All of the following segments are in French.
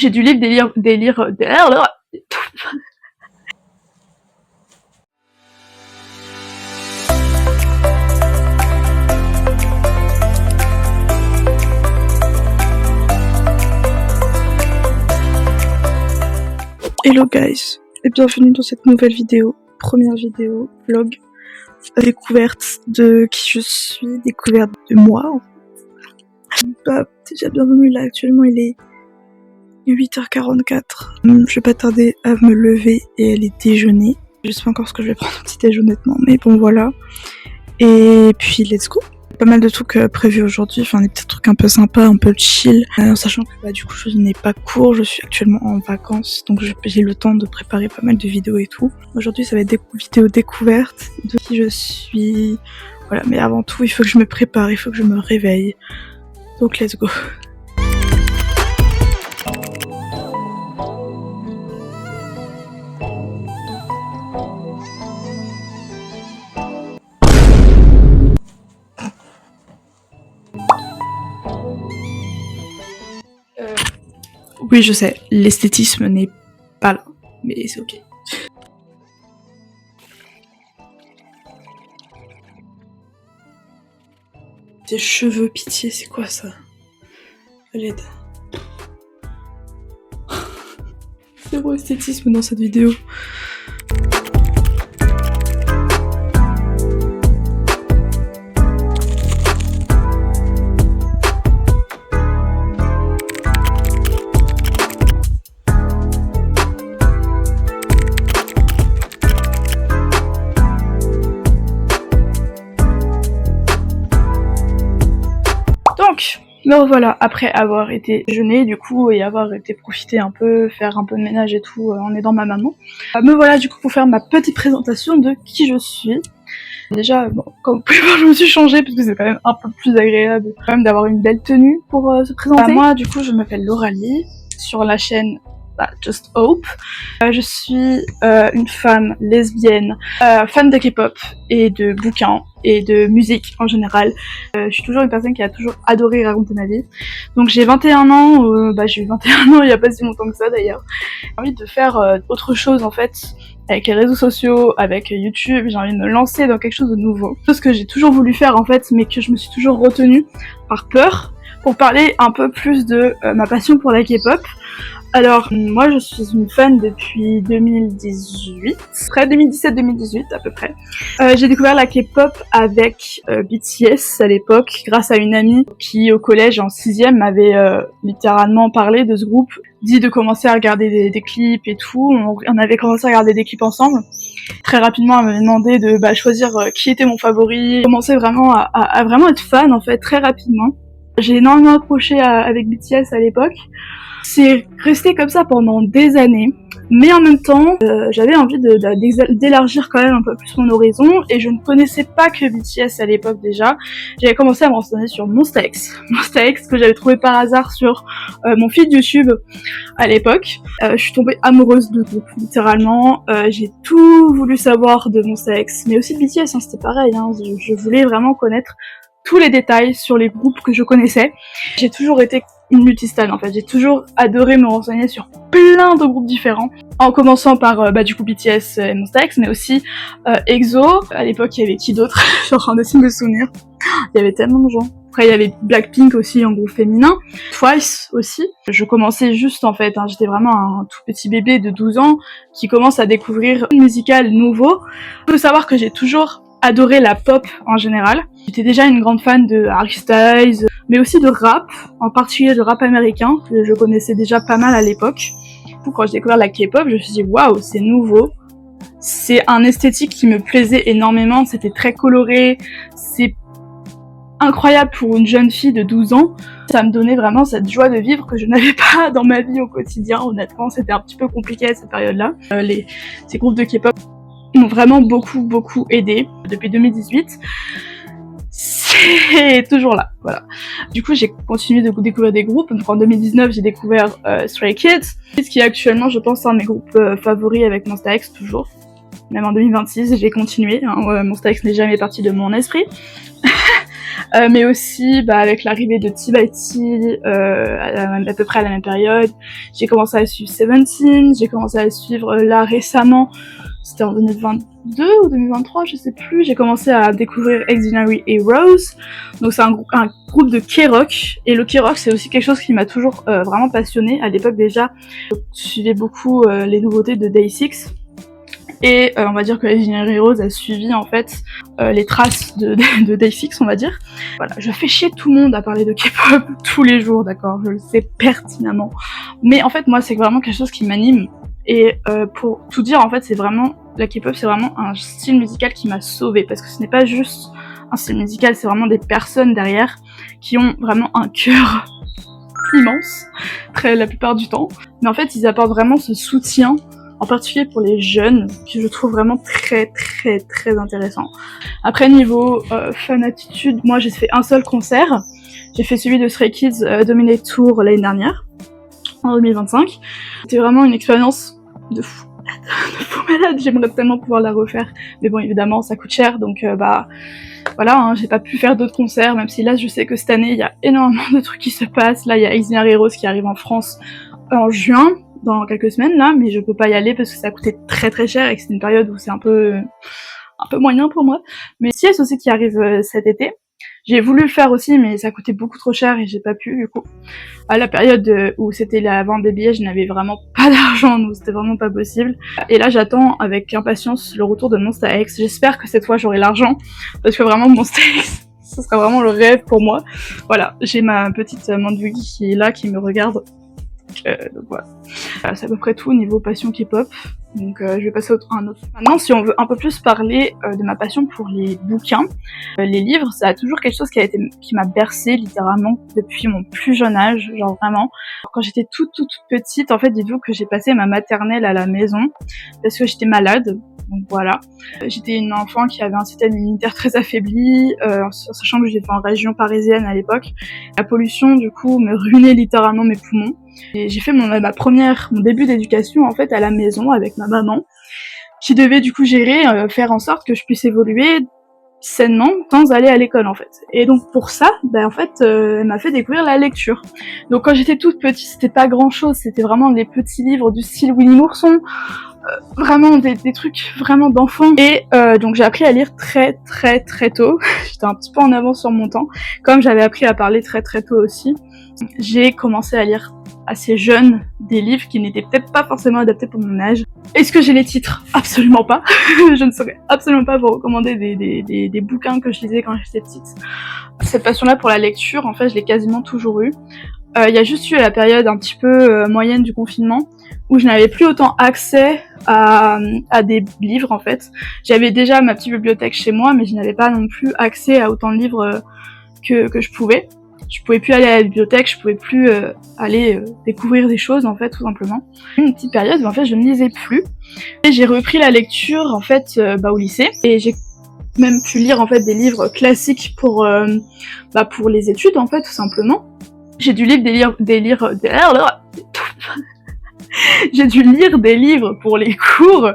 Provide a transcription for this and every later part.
J'ai dû lire Hello guys, et bienvenue dans cette nouvelle vidéo, première vidéo, vlog, découverte de qui je suis, découverte de moi. Bah, déjà bienvenue là, actuellement il est 8h44. Je vais pas tarder à me lever et aller déjeuner. Je sais pas encore ce que je vais prendre au petit déj honnêtement, mais bon voilà. Et puis let's go. Pas mal de trucs prévus aujourd'hui, enfin des petits trucs un peu sympas, un peu chill, sachant que bah, du coup je n'ai pas cours, je suis actuellement en vacances, donc j'ai le temps de préparer pas mal de vidéos et tout. Aujourd'hui ça va être des vidéos découvertes de qui je suis, voilà, mais avant tout il faut que je me prépare, il faut que je me réveille, donc let's go. Oui, je sais, l'esthétisme n'est pas là, mais c'est ok. Tes cheveux, pitié, c'est quoi ça? À l'aide. Zéro esthétisme dans cette vidéo. Me revoilà après avoir été déjeuner du coup et avoir été profiter un peu, faire un peu de ménage et tout en aidant ma maman. Me voilà du coup pour faire ma petite présentation de qui je suis. Déjà, bon, comme vous pouvez voir, je me suis changée parce que c'est quand même un peu plus agréable quand même d'avoir une belle tenue pour se présenter. Moi du coup je m'appelle Lauralie sur la chaîne Just Hope. Je suis une femme lesbienne, fan de K-pop et de bouquins et de musique en général. Je suis toujours une personne qui a toujours adoré raconter ma vie. Donc j'ai 21 ans, j'ai eu 21 ans il y a pas si longtemps que ça d'ailleurs. J'ai envie de faire autre chose en fait avec les réseaux sociaux, avec YouTube, j'ai envie de me lancer dans quelque chose de nouveau. Chose que j'ai toujours voulu faire en fait, mais que je me suis toujours retenue par peur, pour parler un peu plus de ma passion pour la K-pop. Alors, moi je suis une fan depuis 2018, près 2017-2018 à peu près. J'ai découvert la K-pop avec BTS à l'époque, grâce à une amie qui au collège en 6ème m'avait littéralement parlé de ce groupe, dit de commencer à regarder des clips et tout. On avait commencé à regarder des clips ensemble. Très rapidement, elle m'avait demandé de choisir qui était mon favori. J'ai commencé vraiment à vraiment être fan en fait, très rapidement. J'ai énormément accroché avec BTS à l'époque. C'est resté comme ça pendant des années, mais en même temps, j'avais envie d'élargir quand même un peu plus mon horizon, et je ne connaissais pas que BTS à l'époque déjà. J'avais commencé à me renseigner sur Monsta X que j'avais trouvé par hasard sur mon feed YouTube à l'époque. Je suis tombée amoureuse de groupe, littéralement. J'ai tout voulu savoir de Monsta X, mais aussi de BTS, c'était pareil. Je voulais vraiment connaître tous les détails sur les groupes que je connaissais. J'ai toujours été une multistan en fait, j'ai toujours adoré me renseigner sur plein de groupes différents, en commençant par du coup BTS et Monsta X, mais aussi EXO, à l'époque il y avait qui d'autre? Je suis en train d'essayer de me souvenir, il y avait tellement de gens. Après il y avait Blackpink aussi en groupe féminin, Twice aussi. Je commençais juste en fait, j'étais vraiment un tout petit bébé de 12 ans qui commence à découvrir un musical nouveau. Il faut savoir que j'ai toujours adoré la pop en général. J'étais déjà une grande fan de Harry Styles, mais aussi de rap, en particulier de rap américain, que je connaissais déjà pas mal à l'époque. Quand j'ai découvert la K-pop, je me suis dit waouh, c'est nouveau. C'est un esthétique qui me plaisait énormément, c'était très coloré, c'est incroyable pour une jeune fille de 12 ans. Ça me donnait vraiment cette joie de vivre que je n'avais pas dans ma vie au quotidien, honnêtement, c'était un petit peu compliqué à cette période-là. Ces groupes de K-pop m'ont vraiment beaucoup aidé depuis 2018. C'est toujours là, voilà. Du coup, j'ai continué de découvrir des groupes. Donc en 2019, j'ai découvert Stray Kids, qui est actuellement, je pense, un de mes groupes favoris avec Monsta X, toujours. Même en 2026, j'ai continué. Monsta X n'est jamais parti de mon esprit. mais aussi avec l'arrivée de T by T, à peu près à la même période, j'ai commencé à suivre Seventeen, j'ai commencé à suivre là récemment, c'était en 2022 ou 2023, je sais plus, j'ai commencé à découvrir Exinary et Rose, donc c'est un groupe de K-rock, et le K-rock c'est aussi quelque chose qui m'a toujours vraiment passionnée. À l'époque déjà, je suivais beaucoup les nouveautés de Day6, et on va dire que Exinary Rose a suivi en fait les traces de Day6, on va dire. Voilà, je fais chier tout le monde à parler de K-pop tous les jours, d'accord, je le sais pertinemment, mais en fait moi c'est vraiment quelque chose qui m'anime. Et pour tout dire, en fait, c'est vraiment la K-pop, c'est vraiment un style musical qui m'a sauvée, parce que ce n'est pas juste un style musical, c'est vraiment des personnes derrière qui ont vraiment un cœur immense, la plupart du temps. Mais en fait, ils apportent vraiment ce soutien, en particulier pour les jeunes, que je trouve vraiment très intéressant. Après, niveau fan attitude, moi j'ai fait un seul concert, j'ai fait celui de Stray Kids Dominate Tour l'année dernière, en 2025. C'était vraiment une expérience de fou malade, j'aimerais tellement pouvoir la refaire, mais bon évidemment ça coûte cher, donc voilà, hein, j'ai pas pu faire d'autres concerts, même si là je sais que cette année il y a énormément de trucs qui se passent. Là il y a Exinary Rose qui arrive en France en juin, dans quelques semaines là, mais je peux pas y aller parce que ça a coûté très cher et que c'est une période où c'est un peu moyen pour moi. Mais CS aussi qui arrive cet été, j'ai voulu le faire aussi, mais ça coûtait beaucoup trop cher et j'ai pas pu du coup. À la période où c'était la vente des billets, je n'avais vraiment pas d'argent, donc c'était vraiment pas possible. Et là j'attends avec impatience le retour de Monsta X. J'espère que cette fois j'aurai l'argent, parce que vraiment Monsta X, ce sera vraiment le rêve pour moi. Voilà, j'ai ma petite Mandouille qui est là, qui me regarde. Donc voilà. C'est à peu près tout niveau passion K-pop. Donc je vais passer à un autre. Maintenant, si on veut un peu plus parler de ma passion pour les bouquins, les livres, ça a toujours quelque chose qui m'a bercée littéralement depuis mon plus jeune âge, genre vraiment. Quand j'étais toute petite, en fait, dites-vous que j'ai passé ma maternelle à la maison parce que j'étais malade. Donc voilà, j'étais une enfant qui avait un système immunitaire très affaibli, sachant que j'étais en région parisienne à l'époque. La pollution, du coup, me ruinait littéralement mes poumons. Et j'ai fait mon début d'éducation en fait à la maison avec ma maman, qui devait du coup gérer, faire en sorte que je puisse évoluer sainement sans aller à l'école en fait. Et donc pour ça, en fait, elle m'a fait découvrir la lecture. Donc quand j'étais toute petite, c'était pas grand chose, c'était vraiment des petits livres du style Winnie l'ourson, vraiment des trucs vraiment d'enfants. Et donc j'ai appris à lire très tôt. J'étais un petit peu en avance sur mon temps, comme j'avais appris à parler très tôt aussi. J'ai commencé à lire assez jeune des livres qui n'étaient peut-être pas forcément adaptés pour mon âge. Est-ce que j'ai les titres? Absolument pas. Je ne saurais absolument pas vous recommander des bouquins que je lisais quand j'étais petite. Cette passion-là pour la lecture, en fait, je l'ai quasiment toujours eue. Il y a juste eu la période un petit peu moyenne du confinement où je n'avais plus autant accès à des livres en fait. J'avais déjà ma petite bibliothèque chez moi, mais je n'avais pas non plus accès à autant de livres que je pouvais. Je pouvais plus aller à la bibliothèque, je pouvais plus aller découvrir des choses en fait, tout simplement. Une petite période où en fait je ne lisais plus et j'ai repris la lecture en fait au lycée, et j'ai même pu lire en fait des livres classiques pour les études en fait, tout simplement. J'ai dû lire j'ai dû lire des livres pour les cours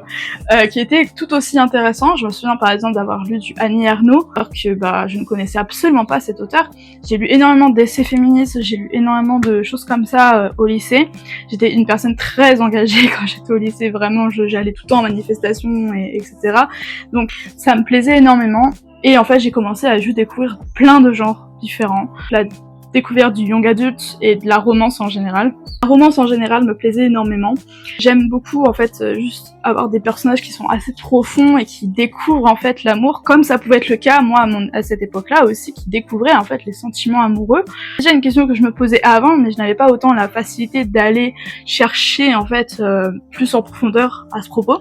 qui étaient tout aussi intéressants. Je me souviens par exemple d'avoir lu du Annie Ernaux, alors que je ne connaissais absolument pas cet auteur. J'ai lu énormément d'essais féministes, j'ai lu énormément de choses comme ça au lycée. J'étais une personne très engagée quand j'étais au lycée, vraiment j'allais tout le temps en manifestation, etc. Donc ça me plaisait énormément. Et en fait j'ai commencé à juste découvrir plein de genres différents. La découverte du young adult et de la romance en général. La romance en général me plaisait énormément. J'aime beaucoup en fait juste avoir des personnages qui sont assez profonds et qui découvrent en fait l'amour, comme ça pouvait être le cas moi à cette époque-là aussi, qui découvraient en fait les sentiments amoureux. Déjà une question que je me posais avant, mais je n'avais pas autant la facilité d'aller chercher en fait plus en profondeur à ce propos.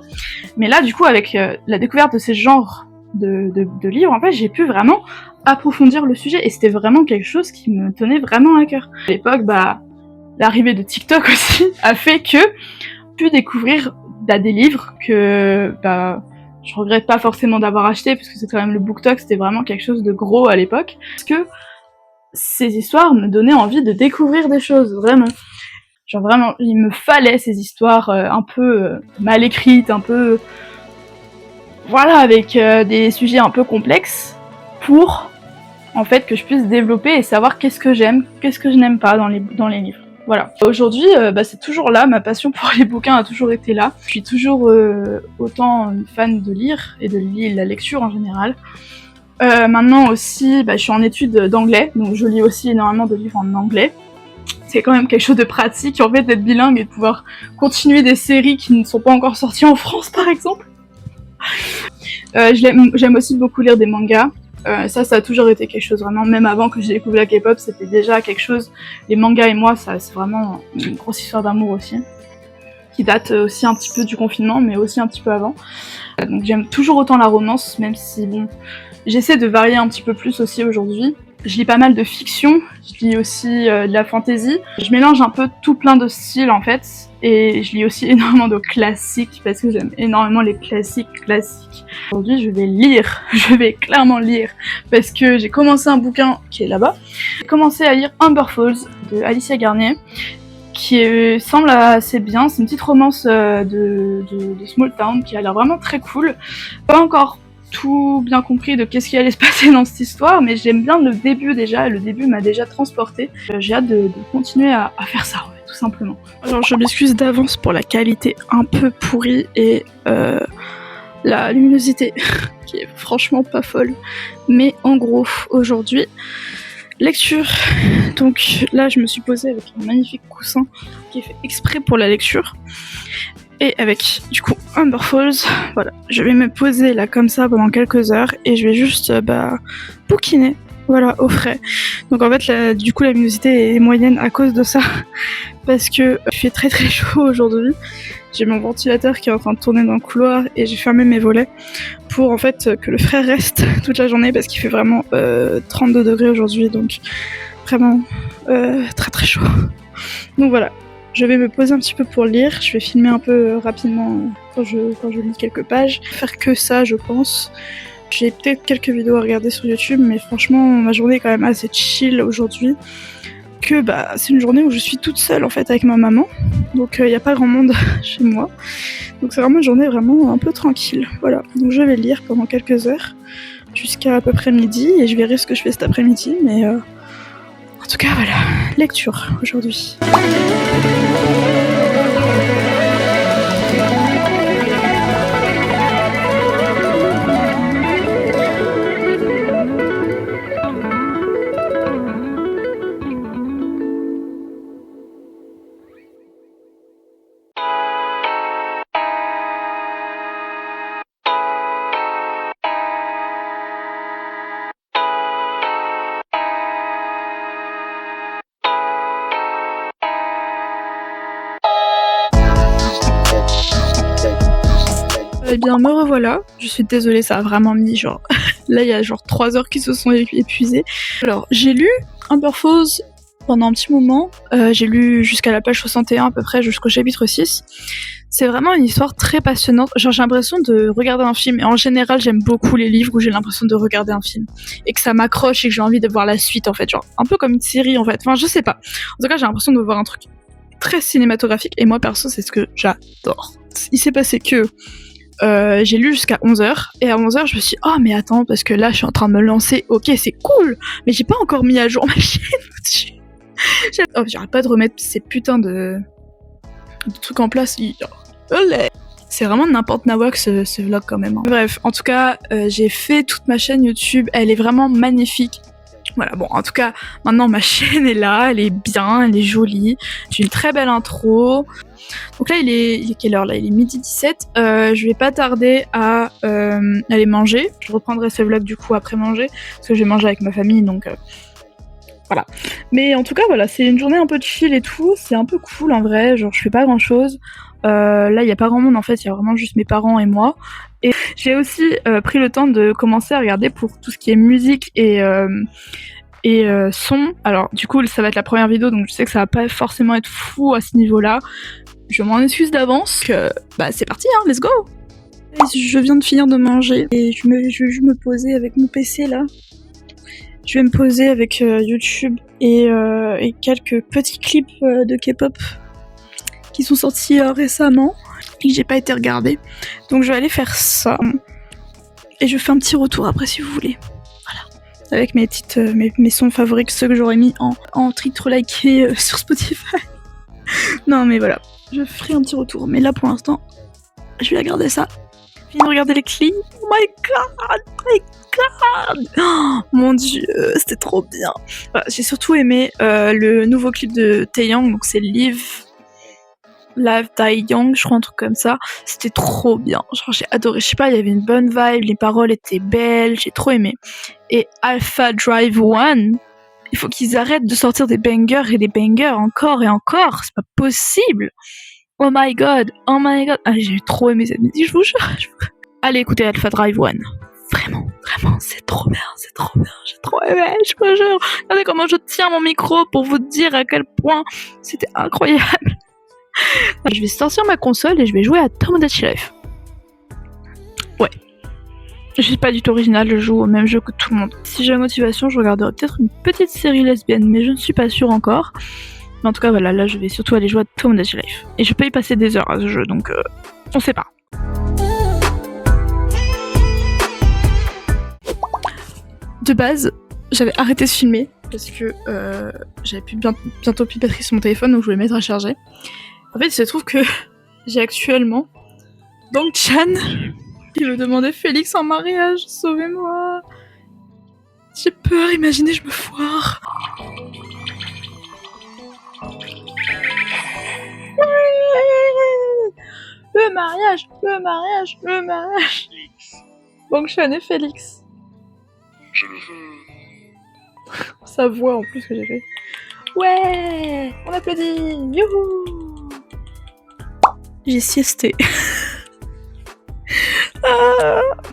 Mais là du coup avec la découverte de ces genres de livres, en fait j'ai pu vraiment approfondir le sujet, et c'était vraiment quelque chose qui me tenait vraiment à cœur. À l'époque, l'arrivée de TikTok aussi a fait que j'ai pu découvrir des livres que je regrette pas forcément d'avoir acheté, parce que c'est quand même le BookTok, c'était vraiment quelque chose de gros à l'époque, parce que ces histoires me donnaient envie de découvrir des choses, vraiment. Genre vraiment, il me fallait ces histoires un peu mal écrites, un peu... Voilà, avec des sujets un peu complexes, pour en fait, que je puisse développer et savoir qu'est-ce que j'aime, qu'est-ce que je n'aime pas dans les livres. Voilà. Aujourd'hui, c'est toujours là, ma passion pour les bouquins a toujours été là. Je suis toujours autant une fan de lire et de la lecture en général. Maintenant aussi, je suis en études d'anglais, donc je lis aussi énormément de livres en anglais. C'est quand même quelque chose de pratique, en fait, d'être bilingue et de pouvoir continuer des séries qui ne sont pas encore sorties en France, par exemple. J'aime aussi beaucoup lire des mangas. Ça a toujours été quelque chose, vraiment, même avant que j'ai découvert la K-pop, c'était déjà quelque chose. Les mangas et moi, ça, c'est vraiment une grosse histoire d'amour aussi, qui date aussi un petit peu du confinement, mais aussi un petit peu avant. Donc j'aime toujours autant la romance, même si, bon, j'essaie de varier un petit peu plus aussi aujourd'hui. Je lis pas mal de fiction, je lis aussi de la fantasy. Je mélange un peu tout plein de styles en fait, et je lis aussi énormément de classiques, parce que j'aime énormément les classiques. Aujourd'hui je vais lire, je vais clairement lire, parce que j'ai commencé un bouquin qui est là-bas. J'ai commencé à lire Amber Falls de Alicia Garnier, qui semble assez bien. C'est une petite romance de Small Town qui a l'air vraiment très cool. Pas encore tout bien compris de qu'est-ce qui allait se passer dans cette histoire, mais j'aime bien le début déjà, le début m'a déjà transporté. J'ai hâte de continuer à faire ça, ouais, tout simplement. Alors je m'excuse d'avance pour la qualité un peu pourrie et la luminosité qui est franchement pas folle, mais en gros, aujourd'hui, lecture. Donc là je me suis posée avec un magnifique coussin qui est fait exprès pour la lecture. Et avec, du coup, Amber Falls, voilà, je vais me poser là comme ça pendant quelques heures et je vais juste, bouquiner, voilà, au frais. Donc en fait, du coup, la luminosité est moyenne à cause de ça, parce que il fait très très chaud aujourd'hui. J'ai mon ventilateur qui est en train de tourner dans le couloir et j'ai fermé mes volets pour en fait que le frais reste toute la journée parce qu'il fait vraiment 32 degrés aujourd'hui, donc vraiment très très chaud. Donc voilà. Je vais me poser un petit peu pour lire, je vais filmer un peu rapidement quand je lis quelques pages. Faire que ça, je pense. J'ai peut-être quelques vidéos à regarder sur YouTube, mais franchement, ma journée est quand même assez chill aujourd'hui. Que c'est une journée où je suis toute seule en fait avec ma maman, donc il n'y a pas grand monde chez moi. Donc c'est vraiment une journée vraiment un peu tranquille. Voilà, donc je vais lire pendant quelques heures, jusqu'à à peu près midi, et je verrai ce que je fais cet après-midi, mais en tout cas voilà, lecture aujourd'hui. Eh bien me revoilà, je suis désolée, ça a vraiment mis genre... Là il y a genre 3 heures qui se sont épuisées. Alors j'ai lu Amber Falls pendant un petit moment, j'ai lu jusqu'à la page 61 à peu près, jusqu'au chapitre 6. C'est vraiment une histoire très passionnante, genre j'ai l'impression de regarder un film, et en général j'aime beaucoup les livres où j'ai l'impression de regarder un film, et que ça m'accroche et que j'ai envie de voir la suite en fait, genre un peu comme une série en fait, enfin je sais pas. En tout cas j'ai l'impression de voir un truc très cinématographique, et moi perso c'est ce que j'adore. Il s'est passé que... j'ai lu jusqu'à 11h, et à 11h je me suis dit, oh mais attends, parce que là je suis en train de me lancer, ok c'est cool, mais j'ai pas encore mis à jour ma chaîne dessus. J'arrête pas de remettre ces putains de trucs en place. C'est vraiment n'importe nawak ce vlog quand même. Hein. Bref, en tout cas, j'ai fait toute ma chaîne YouTube, elle est vraiment magnifique. Voilà, bon, en tout cas, maintenant ma chaîne est là, elle est bien, elle est jolie, j'ai une très belle intro. Donc là, il est quelle heure là? Il est midi 17. Je vais pas tarder à aller manger. Je reprendrai ce vlog du coup après manger, parce que je vais manger avec ma famille, donc voilà. Mais en tout cas, voilà, c'est une journée un peu chill et tout, c'est un peu cool en vrai, genre je fais pas grand chose. Là, il y a pas grand monde en fait, il y a vraiment juste mes parents et moi. Et j'ai aussi pris le temps de commencer à regarder pour tout ce qui est musique et son. Alors du coup ça va être la première vidéo, donc je sais que ça va pas forcément être fou à ce niveau-là. Je m'en excuse d'avance. C'est parti, hein, let's go. Je viens de finir de manger et je vais juste me poser avec mon PC là. Je vais me poser avec YouTube et quelques petits clips de K-pop qui sont sortis récemment et que j'ai pas été regarder. Donc je vais aller faire ça. Et je fais un petit retour après si vous voulez. Voilà. avec mes petites, mes sons favoris, ceux que j'aurais mis en titre liké sur Spotify. Non mais voilà, je ferai un petit retour. Mais là pour l'instant, je vais regarder ça. Je viens de regarder les clips. Oh my god, oh, mon dieu, c'était trop bien. Voilà, j'ai surtout aimé le nouveau clip de Taeyang, donc c'est Live Die Young, je crois, un truc comme ça. C'était trop bien. Genre, j'ai adoré. Je sais pas, il y avait une bonne vibe, les paroles étaient belles, j'ai trop aimé. Et Alpha Drive One, il faut qu'ils arrêtent de sortir des bangers et des bangers encore et encore. C'est pas possible. Oh my god. Ah, j'ai trop aimé cette musique, je vous jure. Allez, écoutez Alpha Drive One. Vraiment, c'est trop bien, j'ai trop aimé, je vous jure. Regardez comment je tiens mon micro pour vous dire à quel point c'était incroyable. Je vais sortir ma console et je vais jouer à Tomodachi Life. Ouais. Je suis pas du tout original, je joue au même jeu que tout le monde. Si j'ai la motivation, je regarderai peut-être une petite série lesbienne, mais je ne suis pas sûre encore. Mais en tout cas, voilà, là je vais surtout aller jouer à Tomodachi Life. Et je peux y passer des heures à ce jeu, donc on sait pas. De base, j'avais arrêté de filmer parce que j'avais bientôt plus de batterie sur mon téléphone, donc je voulais mettre à charger. En fait, il se trouve que j'ai actuellement Dong-chan qui me demandait Félix en mariage, sauvez-moi. J'ai peur, imaginez, je me foire. Le mariage. Dong-chan et Félix. Sa voix en plus que j'ai fait. Ouais, on applaudit, youhou. J'ai siesté.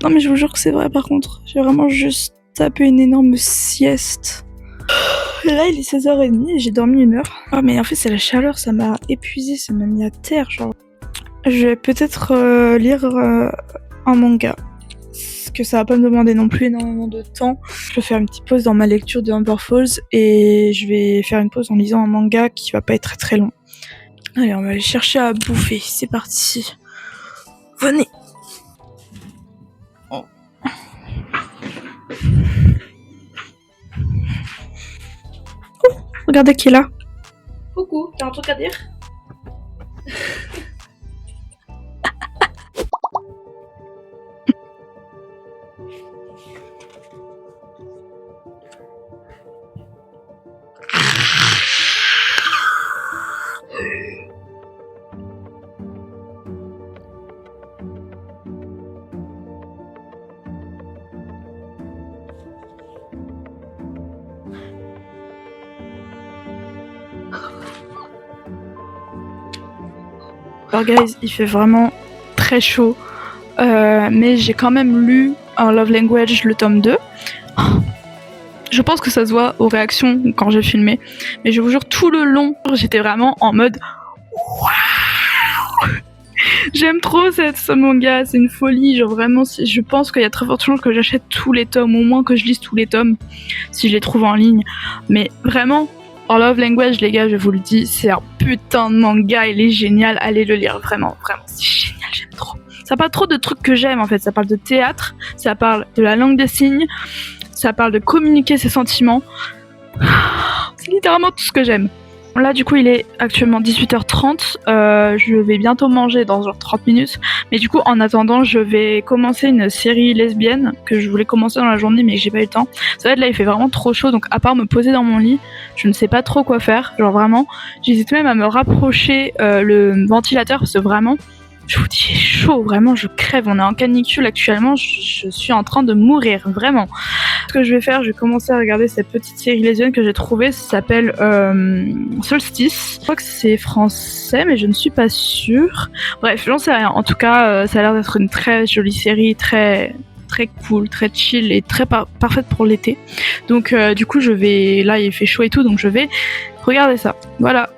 Non mais je vous jure que c'est vrai par contre. J'ai vraiment juste tapé une énorme sieste. Et là il est 16h30 et j'ai dormi 1 heure. Ah mais en fait c'est la chaleur, ça m'a épuisé, ça m'a mis à terre genre. Je vais peut-être lire un manga. Parce que ça va pas me demander non plus énormément de temps. Je vais faire une petite pause dans ma lecture de Amber Falls et je vais faire une pause en lisant un manga qui va pas être très très long. Allez, on va aller chercher à bouffer, c'est parti. Venez. Oh. Oh, regardez qui est là. Coucou, t'as un truc à dire? Alors guys, il fait vraiment très chaud, mais j'ai quand même lu en Love Language le tome 2. Je pense que ça se voit aux réactions quand j'ai filmé, mais je vous jure tout le long, j'étais vraiment en mode waouh. J'aime trop ce manga, c'est une folie, genre vraiment, je pense qu'il y a très forte chance que j'achète tous les tomes, au moins que je lise tous les tomes, si je les trouve en ligne, mais vraiment... En Love Language, les gars, je vous le dis, c'est un putain de manga, il est génial, allez le lire, vraiment, c'est génial, j'aime trop. Ça parle trop de trucs que j'aime en fait, ça parle de théâtre, ça parle de la langue des signes, ça parle de communiquer ses sentiments, c'est littéralement tout ce que j'aime. Là du coup il est actuellement 18h30, je vais bientôt manger dans genre 30 minutes, mais du coup en attendant je vais commencer une série lesbienne que je voulais commencer dans la journée mais que j'ai pas eu le temps. Ça va être là, il fait vraiment trop chaud, donc à part me poser dans mon lit, je ne sais pas trop quoi faire, genre vraiment, j'hésite même à me rapprocher le ventilateur parce que vraiment, je vous dis j'ai chaud, vraiment je crève, on est en canicule actuellement, je suis en train de mourir, vraiment. Ce que je vais faire, je vais commencer à regarder cette petite série lesbienne que j'ai trouvée, ça s'appelle Solstice. Je crois que c'est français mais je ne suis pas sûre. Bref, j'en sais rien, en tout cas ça a l'air d'être une très jolie série, très cool, très chill et très parfaite pour l'été. Donc du coup je vais, là il fait chaud et tout, donc je vais regarder ça, voilà,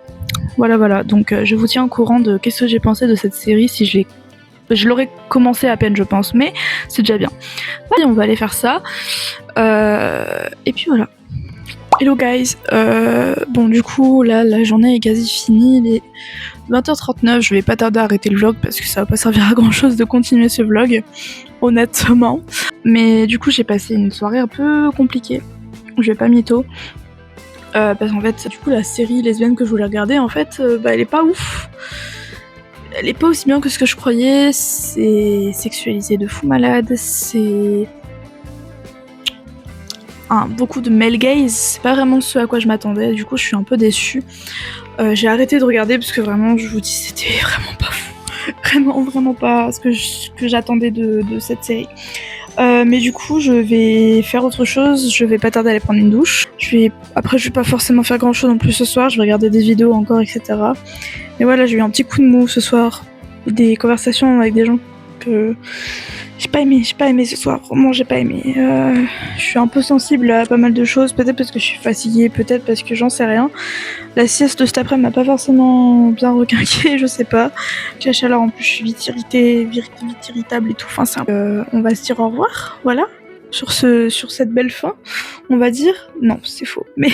donc je vous tiens au courant de qu'est-ce que j'ai pensé de cette série, si je l'aurais commencé à peine je pense, mais c'est déjà bien. Allez, on va aller faire ça, et puis voilà. Hello guys, bon du coup là la journée est quasi finie, il est 20h39, je vais pas tarder à arrêter le vlog parce que ça va pas servir à grand chose de continuer ce vlog, honnêtement. Mais du coup j'ai passé une soirée un peu compliquée, je vais pas mytho, parce qu'en fait du coup la série lesbienne que je voulais regarder en fait, elle est pas ouf. Elle est pas aussi bien que ce que je croyais, c'est sexualisé de fou malade, c'est... beaucoup de male gaze, c'est pas vraiment ce à quoi je m'attendais, du coup je suis un peu déçue. J'ai arrêté de regarder parce que vraiment je vous dis c'était vraiment pas fou, vraiment pas ce que j'attendais de cette série. Mais du coup je vais faire autre chose, je vais pas tarder à aller prendre une douche. Après je vais pas forcément faire grand chose non plus ce soir, je vais regarder des vidéos encore etc. Mais voilà, j'ai eu un petit coup de mou ce soir, des conversations avec des gens que j'ai pas aimé ce soir, vraiment j'ai pas aimé. Je suis un peu sensible à pas mal de choses, peut-être parce que je suis fatiguée, peut-être parce que j'en sais rien. La sieste de cet après m'a pas forcément bien requinqué, je sais pas. J'ai la chaleur en plus, je suis vite irritée, vite irritable et tout. Enfin, on va se dire au revoir, voilà. Sur cette belle fin, on va dire. Non, c'est faux. Mais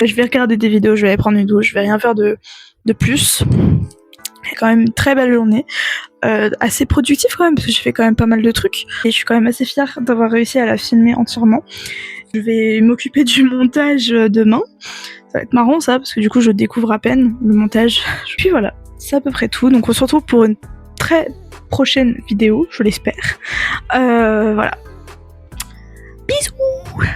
je vais regarder des vidéos, je vais aller prendre une douche, je vais rien faire de plus. C'est quand même une très belle journée. Assez productif quand même, parce que j'ai fait quand même pas mal de trucs. Et je suis quand même assez fière d'avoir réussi à la filmer entièrement. Je vais m'occuper du montage demain. Ça va être marrant ça, parce que du coup je découvre à peine le montage. Puis voilà, c'est à peu près tout. Donc on se retrouve pour une très prochaine vidéo, je l'espère. Voilà. Bisous!